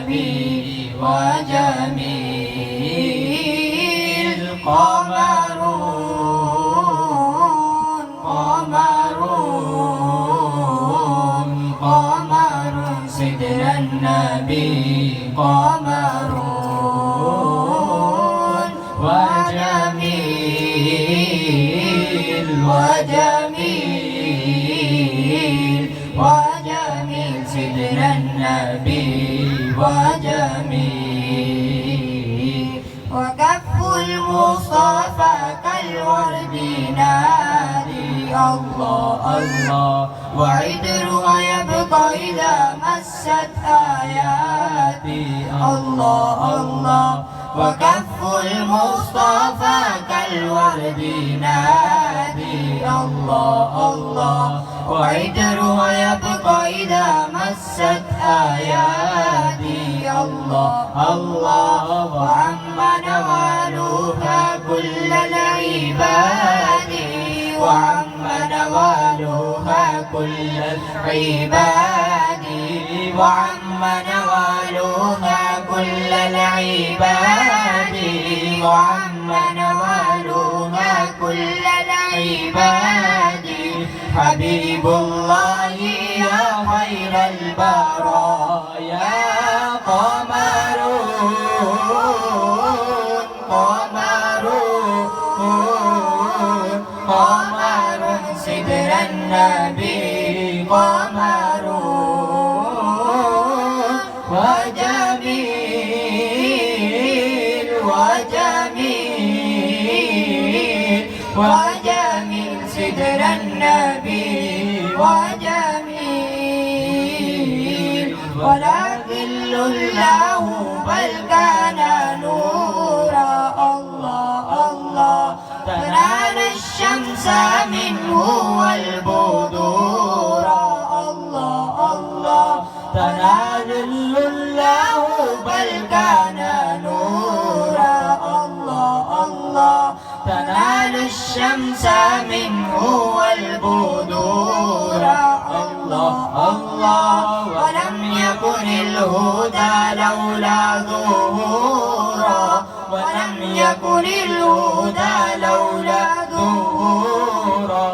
النبي وجميل قمرون قمرون قمرون سيدنا النبي قمرون وجميل وجميل وجميل سيدنا النبي وجميل وكف المصطفى كالورد نادي الله الله وعطرها يبقى إذا مست آياتي الله الله وكف المصطفى كالورد نادي الله الله وعطرها يبقى إذا مست آياتي الله الله وعم نوالها كل العباد وعم نوالها كل العباد وعم نوالها كل العباد وعم نوالها كل العباد حبيب الله يا خير البرايا قمرون قمرون قمرون سيدنا النبي قمرون وجميل وجميل وجميل سيدنا النبي وجميل ولا ظل له بل كان نورا الله الله تنال الشمس منه والبدور الله الله تنال له بل كان نورا الله الله تنال الشمس منه والبدور الله الله ولم يكن الهدى لولا ظهورا ولم يكن الهدى لولا ظهورا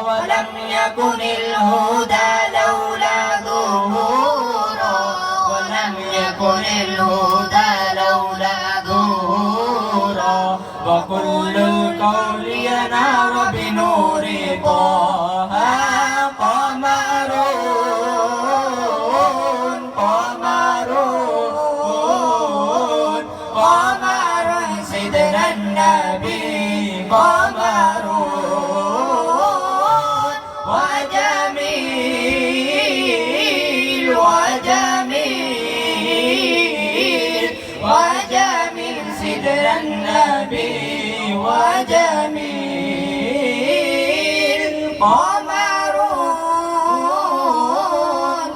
ولم يكن الهدى لولا ظهورا ولم يكن الهدى لولا ظهورا وكل القول ينار بنور طه قمرون قمرون قمرون سيدنا النبي قمرون وجميل وجميل وجميل سيدنا النبي وجميل قمرون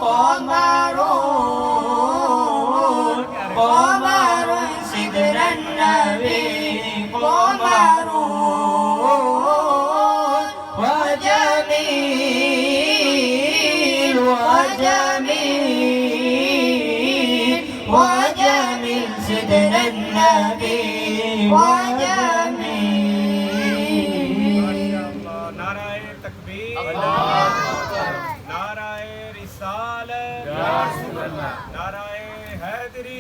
قمرون قمرون سيدنا النبي قمرون وجميل وجميل وجميل سيدنا النبي وجميل नाराए तकबीर नाराए रिसालत नाराए हैदरी